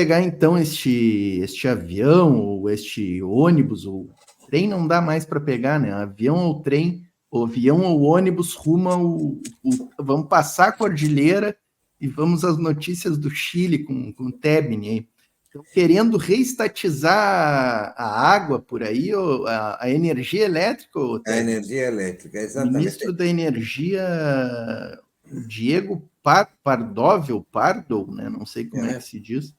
pegar então este avião ou este ônibus, ou trem não dá mais para pegar, né? Avião ou trem, ou avião ou ônibus rumo vamos passar a cordilheira e vamos às notícias do Chile com o Tebni aí. Estão querendo reestatizar a água por aí, ou a energia elétrica, ou a energia elétrica, o exatamente. ministro da Energia, o Diego Pardo, né? Não sei como é que se diz.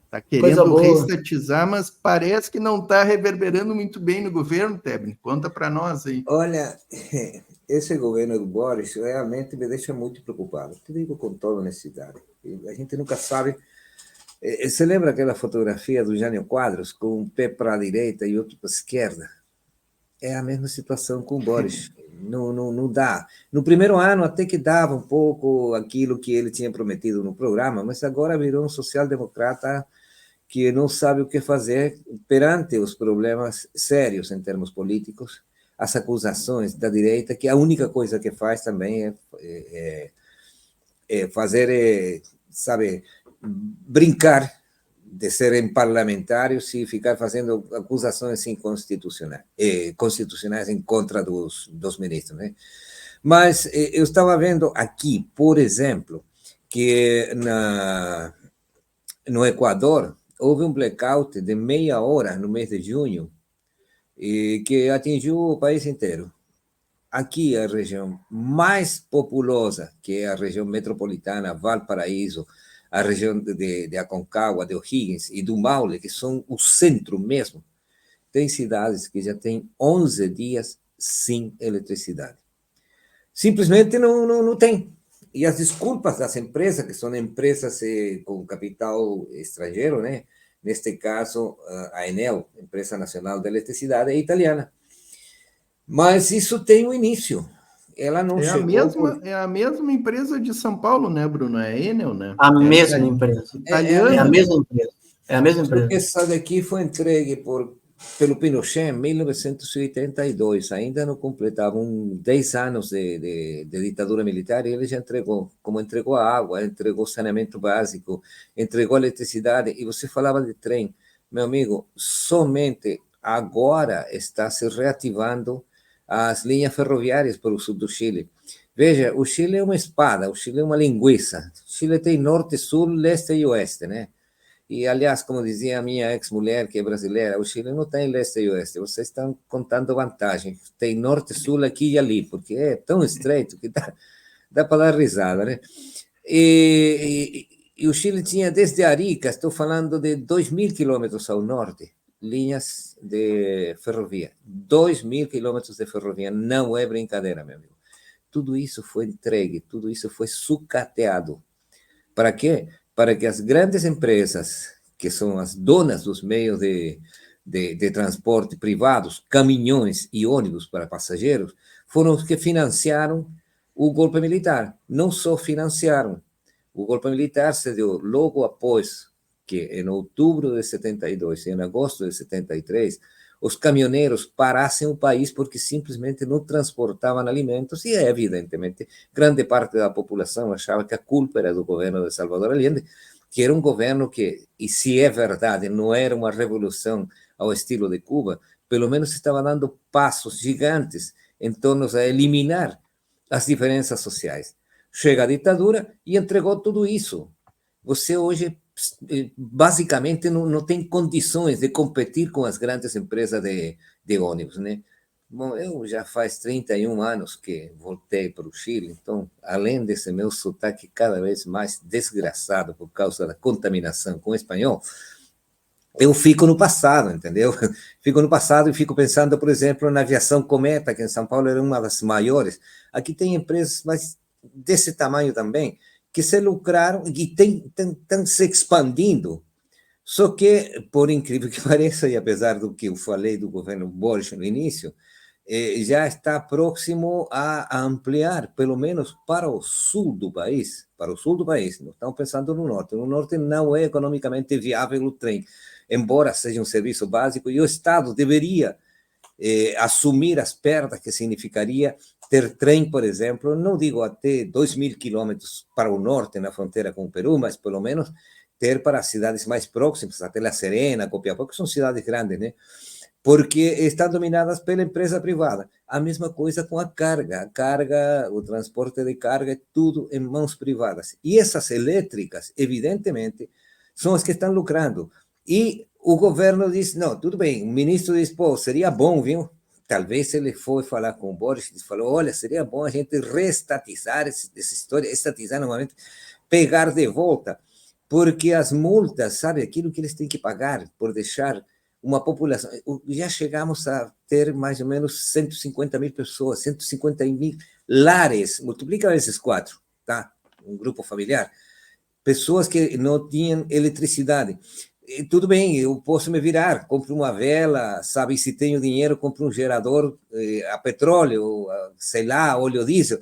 Está querendo reestatizar, mas parece que não está reverberando muito bem no governo, Tebni. Conta para nós aí. Olha, esse governo do Boris realmente me deixa muito preocupado. Te digo com toda honestidade. A gente nunca sabe. Você lembra aquela fotografia do Jânio Quadros com um pé para a direita e outro para a esquerda? É a mesma situação com o Boris. Não dá. No primeiro ano até que dava um pouco aquilo que ele tinha prometido no programa, mas agora virou um social-democrata que não sabe o que fazer perante os problemas sérios em termos políticos, as acusações da direita, que a única coisa que faz também é fazer, sabe, brincar de serem parlamentares e ficar fazendo acusações inconstitucionais, constitucionais em contra dos ministros, né? Mas eu estava vendo aqui, por exemplo, que no Equador houve um blackout de meia hora no mês de junho e que atingiu o país inteiro. Aqui, a região mais populosa, que é a região metropolitana, Valparaíso, a região de Aconcagua, de O'Higgins e do Maule, que são o centro mesmo, tem cidades que já têm 11 dias sem eletricidade. Simplesmente não tem. E as desculpas das empresas, que são empresas com capital estrangeiro, né? Neste caso, a Enel, Empresa Nacional de Eletricidade, é italiana. Mas isso tem um início. Ela não chegou... É a mesma empresa de São Paulo, né, Bruno? É a Enel, né? A mesma empresa. Italiana. É a mesma empresa. É a mesma empresa. Essa daqui foi entregue pelo Pinochet em 1982. Ainda não completavam 10 anos de ditadura militar e ele já entregou. Como entregou a água, entregou saneamento básico, entregou a eletricidade. E você falava de trem. Meu amigo, somente agora está se reativando as linhas ferroviárias para o sul do Chile. Veja, o Chile é uma espada, o Chile é uma linguiça. O Chile tem norte, sul, leste e oeste, né? E, aliás, como dizia a minha ex-mulher, que é brasileira, o Chile não tem leste e oeste, vocês estão contando vantagem. Tem norte, sul, aqui e ali, porque é tão estreito que dá para dar risada, né? E o Chile tinha desde Arica, estou falando de 2.000 quilômetros ao norte, linhas de ferrovia. 2.000 quilômetros de ferrovia, não é brincadeira, meu amigo. Tudo isso foi entregue, tudo isso foi sucateado. Para quê? Para que as grandes empresas, que são as donas dos meios de transporte privados, caminhões e ônibus para passageiros, foram os que financiaram o golpe militar. Não só financiaram. O golpe militar se deu logo após que, em outubro de 72 e em agosto de 73, os caminhoneiros parassem o país porque simplesmente não transportavam alimentos e, evidentemente, grande parte da população achava que a culpa era do governo de Salvador Allende, que era um governo que, e se é verdade, não era uma revolução ao estilo de Cuba, pelo menos estava dando passos gigantes em torno a eliminar as diferenças sociais. Chega a ditadura e entregou tudo isso. Você hoje basicamente não tem condições de competir com as grandes empresas de ônibus, né? Bom, eu já faz 31 anos que voltei para o Chile, então, além desse meu sotaque cada vez mais desgraçado por causa da contaminação com o espanhol, eu fico no passado, entendeu? Fico no passado e fico pensando, por exemplo, na aviação Cometa, que em São Paulo era uma das maiores. Aqui tem empresas mas desse tamanho também, que se lucraram e estão se expandindo. Só que, por incrível que pareça, e apesar do que eu falei do governo Boris no início, já está próximo a ampliar, pelo menos para o sul do país. Para o sul do país, não estamos pensando no norte. No norte não é economicamente viável o trem, embora seja um serviço básico, e o Estado deveria assumir as perdas que significaria ter trem, por exemplo, não digo até 2.000 quilômetros para o norte, na fronteira com o Peru, mas pelo menos ter para as cidades mais próximas, até La Serena, Copiapó, que são cidades grandes, né? Porque estão dominadas pela empresa privada. A mesma coisa com a carga, o transporte de carga, é tudo em mãos privadas. E essas elétricas, evidentemente, são as que estão lucrando. E o governo diz, não, tudo bem, o ministro diz, pô, seria bom, viu? Talvez ele foi falar com o Boris e falou, olha, seria bom a gente reestatizar essa história, estatizar novamente, pegar de volta, porque as multas, sabe, aquilo que eles têm que pagar por deixar uma população, já chegamos a ter mais ou menos 150 mil pessoas, 150 mil lares, multiplica vezes 4, tá? Um grupo familiar, pessoas que não tinham eletricidade. E tudo bem, eu posso me virar, compro uma vela, sabe, se tenho dinheiro, compro um gerador a petróleo, sei lá, óleo diesel,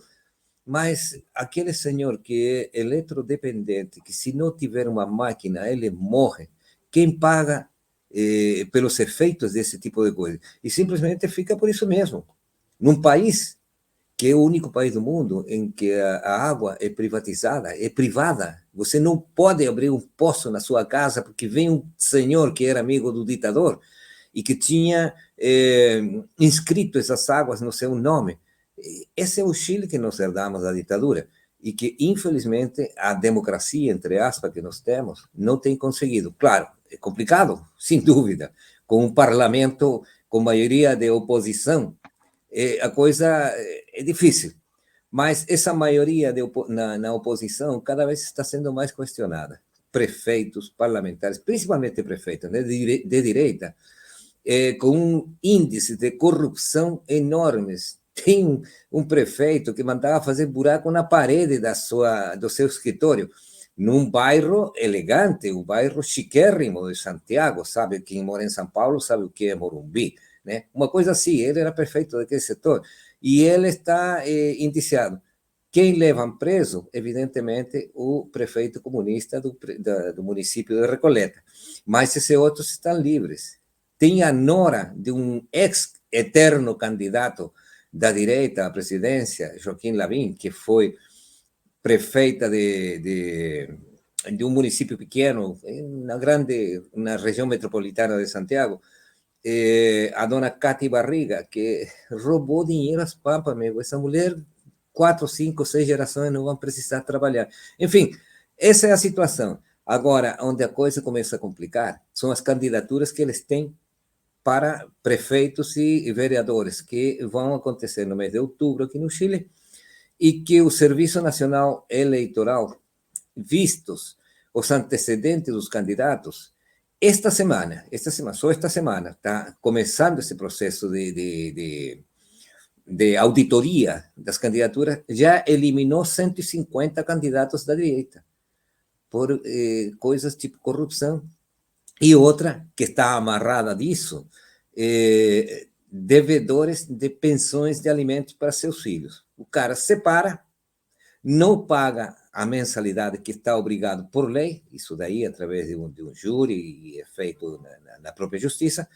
mas aquele senhor que é eletrodependente, que se não tiver uma máquina, ele morre, quem paga pelos efeitos desse tipo de coisa? E simplesmente fica por isso mesmo. Num país que é o único país do mundo em que a água é privatizada, é privada. Você não pode abrir um poço na sua casa porque vem um senhor que era amigo do ditador e que tinha inscrito essas águas no seu nome. Esse é o Chile que nós herdamos da ditadura e que, infelizmente, a democracia, entre aspas, que nós temos, não tem conseguido. Claro, é complicado, sem dúvida, com um parlamento com maioria de oposição, a coisa é difícil, mas essa maioria na oposição cada vez está sendo mais questionada. Prefeitos, parlamentares, principalmente prefeitos, né, de direita, com um índice de corrupção enormes. Tem um prefeito que mandava fazer buraco na parede do seu escritório, num bairro elegante, um bairro chiquérrimo de Santiago, sabe? Quem mora em São Paulo sabe o que é Morumbi, né? Uma coisa assim, ele era prefeito daquele setor, e ele está indiciado. Quem levam preso, evidentemente, o prefeito comunista do município de Recoleta, mas esses outros estão livres. Tem a nora de um ex-eterno candidato da direita à presidência, Joaquim Lavín, que foi prefeita de um município pequeno, na região metropolitana de Santiago, a dona Cati Barriga, que roubou dinheiro às pampas, amigo. Essa mulher, 4, 5, 6 gerações não vão precisar trabalhar. Enfim, essa é a situação. Agora, onde a coisa começa a complicar, são as candidaturas que eles têm para prefeitos e vereadores, que vão acontecer no mês de outubro aqui no Chile, e que o Serviço Nacional Eleitoral, vistos os antecedentes dos candidatos, só esta semana, está começando esse processo de auditoria das candidaturas, já eliminou 150 candidatos da direita, por coisas tipo corrupção. E outra, que está amarrada disso, devedores de pensões de alimentos para seus filhos. O cara separa, não paga a mensalidade que está obrigado por lei, isso daí através de um júri e é feito na própria justiça,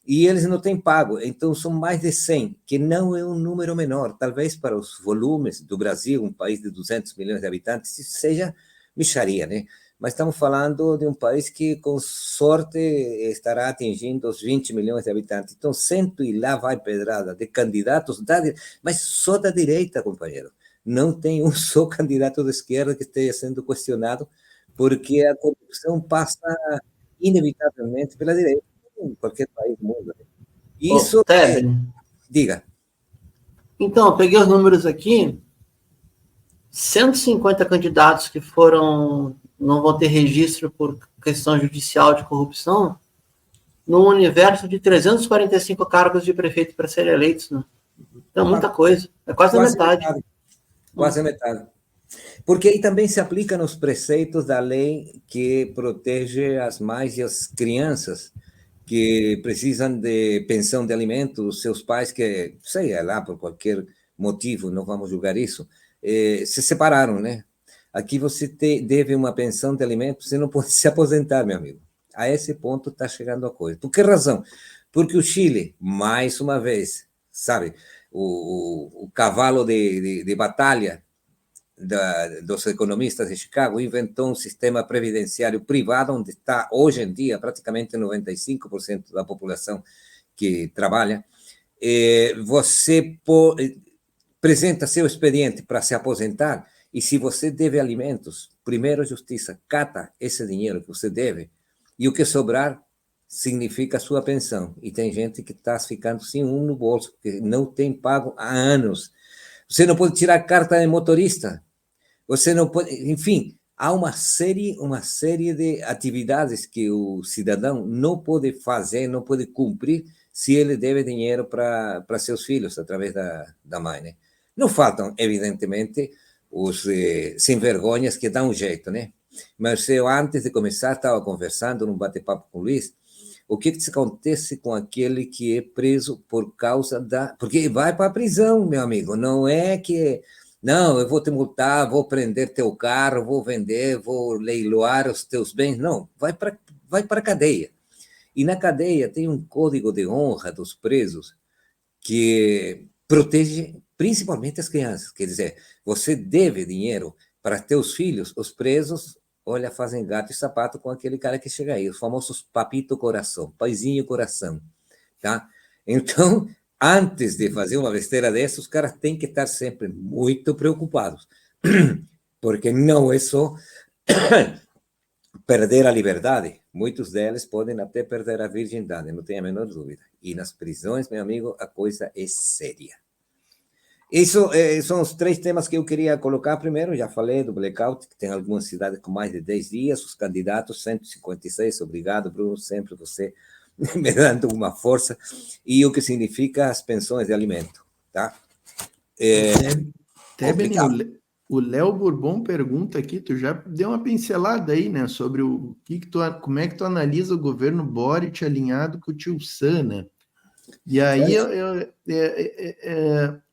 e eles não têm pago. Então, são mais de 100, que não é um número menor. Talvez para os volumes do Brasil, um país de 200 milhões de habitantes, isso seja mixaria, né? Mas estamos falando de um país que, com sorte, estará atingindo os 20 milhões de habitantes. Então, cento e lá vai pedrada de candidatos, mas só da direita, companheiro. Não tem um só candidato de esquerda que esteja sendo questionado, porque a corrupção passa inevitavelmente pela direita, em qualquer país do mundo. Isso, diga. Então, eu peguei os números aqui, 150 candidatos que não vão ter registro por questão judicial de corrupção, no universo de 345 cargos de prefeito para serem eleitos, né? Então, muita coisa. É quase a metade. Quase a metade. Porque aí também se aplica nos preceitos da lei que protege as mães e as crianças que precisam de pensão de alimentos, seus pais que, sei lá, por qualquer motivo, não vamos julgar isso, se separaram, né? Aqui você deve uma pensão de alimentos, você não pode se aposentar, meu amigo. A esse ponto está chegando a coisa. Por que razão? Porque o Chile, mais uma vez, sabe, o cavalo de batalha dos economistas de Chicago, inventou um sistema previdenciário privado, onde está, hoje em dia, praticamente 95% da população que trabalha. Você apresenta seu expediente para se aposentar, e se você deve alimentos, primeiro a justiça cata esse dinheiro que você deve, e o que sobrar significa sua pensão. E tem gente que está ficando sem um no bolso, porque não tem pago há anos. Você não pode tirar carta de motorista, você não pode, enfim, há uma série de atividades que o cidadão não pode fazer, não pode cumprir, se ele deve dinheiro para seus filhos, através da mãe, né? Não faltam, evidentemente, os sem-vergonhas que dão um jeito, né? Mas eu, antes de começar, estava conversando num bate-papo com o Luiz, o que acontece com aquele que é preso por causa da... Porque vai para a prisão, meu amigo, não é que... Não, eu vou te multar, vou prender teu carro, vou vender, vou leiloar os teus bens. Não, vai para a cadeia. E na cadeia tem um código de honra dos presos que protege principalmente as crianças. Quer dizer, você deve dinheiro para teus filhos, os presos, olha, fazem gato e sapato com aquele cara que chega aí, os famosos papito coração, paizinho coração, tá? Então, antes de fazer uma besteira dessa, os caras têm que estar sempre muito preocupados, porque não é só perder a liberdade, muitos deles podem até perder a virgindade, não tenho a menor dúvida. E nas prisões, meu amigo, a coisa é séria. Isso são os 3 temas que eu queria colocar. Primeiro, já falei do blackout, que tem algumas cidades com mais de 10 dias, os candidatos, 156, obrigado, Bruno, sempre você me dando uma força, e o que significa as pensões de alimento, tá? O Léo Bourbon pergunta aqui, tu já deu uma pincelada aí, né, sobre como é que tu analisa o governo Boric alinhado com o tio Sam, né? E aí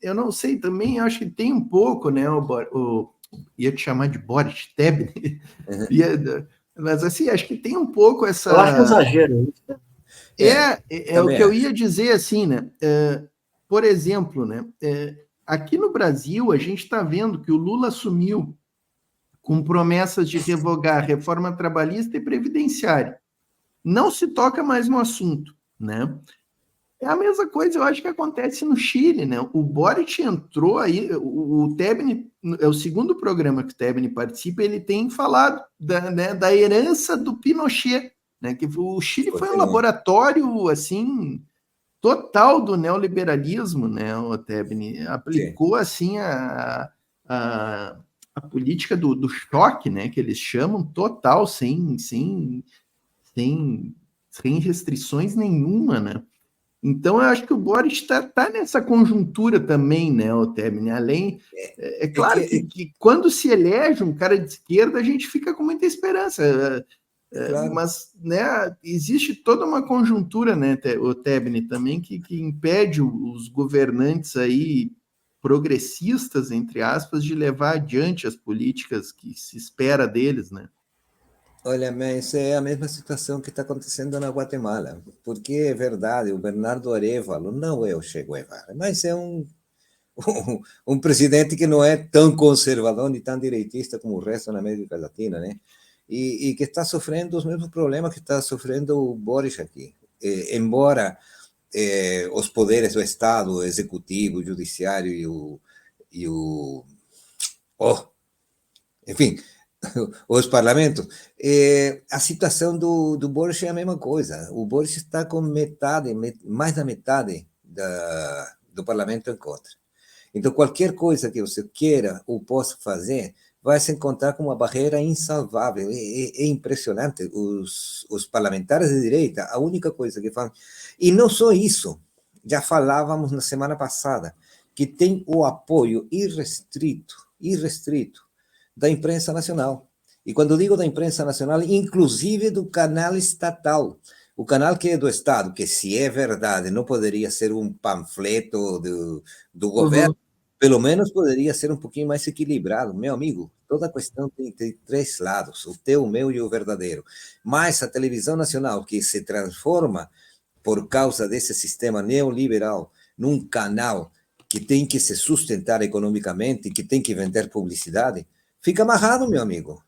eu não sei também, acho que tem um pouco, né, ia te chamar de Boric, Tebni, mas assim, acho que tem um pouco essa... Eu acho um exagero. É o que eu ia dizer, assim, né, por exemplo, né, aqui no Brasil, a gente está vendo que o Lula assumiu com promessas de revogar a reforma trabalhista e previdenciária. Não se toca mais no assunto, né? É a mesma coisa, eu acho que acontece no Chile, né? O Boric entrou aí, o Tebni, é o segundo programa que o Tebni participa, ele tem falado da herança do Pinochet, né? Que o Chile foi um laboratório, assim, total do neoliberalismo, né? O Tebni aplicou, assim, a política do choque, né? Que eles chamam, total, sem restrições nenhuma, né? Então, eu acho que o Boric está nessa conjuntura também, né, o Tebni? Além, claro que quando se elege um cara de esquerda, a gente fica com muita esperança. Claro. Mas, né, existe toda uma conjuntura, né, o Tebni, também, que impede os governantes aí progressistas, entre aspas, de levar adiante as políticas que se espera deles, né? Olha, mas é a mesma situação que está acontecendo na Guatemala, porque é verdade, o Bernardo Arévalo não é o Che Guevara, mas é um presidente que não é tão conservador nem tão direitista como o resto na América Latina, né? E que está sofrendo os mesmos problemas que está sofrendo o Boris aqui. Embora os poderes do Estado, o executivo, o judiciário enfim, os parlamentos, a situação do Boris é a mesma coisa. O Boris está com mais da metade do parlamento em contra. Então, qualquer coisa que você queira ou possa fazer, vai se encontrar com uma barreira insalvável. É impressionante. Os parlamentares de direita, a única coisa que fazem... E não só isso, já falávamos na semana passada, que tem o apoio irrestrito da imprensa nacional. E quando digo da imprensa nacional, inclusive do canal estatal, o canal que é do Estado, que se é verdade, não poderia ser um panfleto do governo, pelo menos poderia ser um pouquinho mais equilibrado. Meu amigo, toda a questão tem 3 lados, o teu, o meu e o verdadeiro. Mas a televisão nacional, que se transforma por causa desse sistema neoliberal num canal que tem que se sustentar economicamente, que tem que vender publicidade, fica amarrado, meu amigo.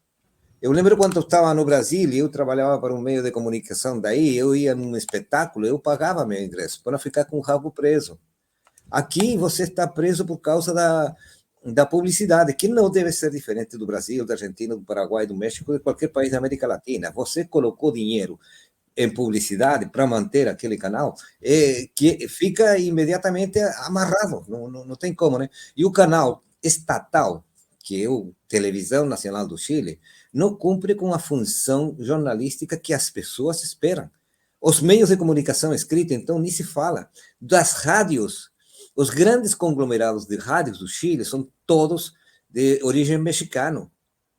Eu lembro quando eu estava no Brasil e eu trabalhava para um meio de comunicação daí, eu ia num espetáculo, eu pagava meu ingresso para não ficar com o rabo preso. Aqui você está preso por causa da publicidade, que não deve ser diferente do Brasil, da Argentina, do Paraguai, do México, de qualquer país da América Latina. Você colocou dinheiro em publicidade para manter aquele canal, que fica imediatamente amarrado, não tem como, né? E o canal estatal, que é o Televisão Nacional do Chile, não cumpre com a função jornalística que as pessoas esperam. Os meios de comunicação escrita, então, nem se fala. Das rádios, os grandes conglomerados de rádios do Chile são todos de origem mexicana.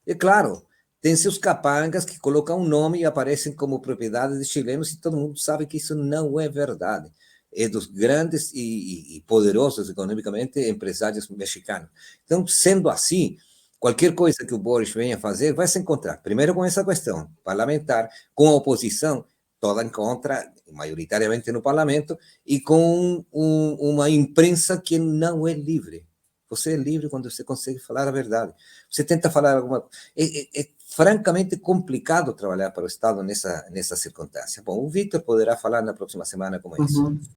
E, claro, tem seus capangas que colocam um nome e aparecem como propriedade de chilenos e todo mundo sabe que isso não é verdade. É dos grandes e poderosos economicamente empresários mexicanos. Então, sendo assim, qualquer coisa que o Boris venha fazer vai se encontrar, primeiro com essa questão parlamentar, com a oposição, toda em contra, maioritariamente no parlamento, e com uma imprensa que não é livre. Você é livre quando você consegue falar a verdade. Você tenta falar alguma coisa. É francamente complicado trabalhar para o Estado nessa circunstância. Bom, o Victor poderá falar na próxima semana como é isso.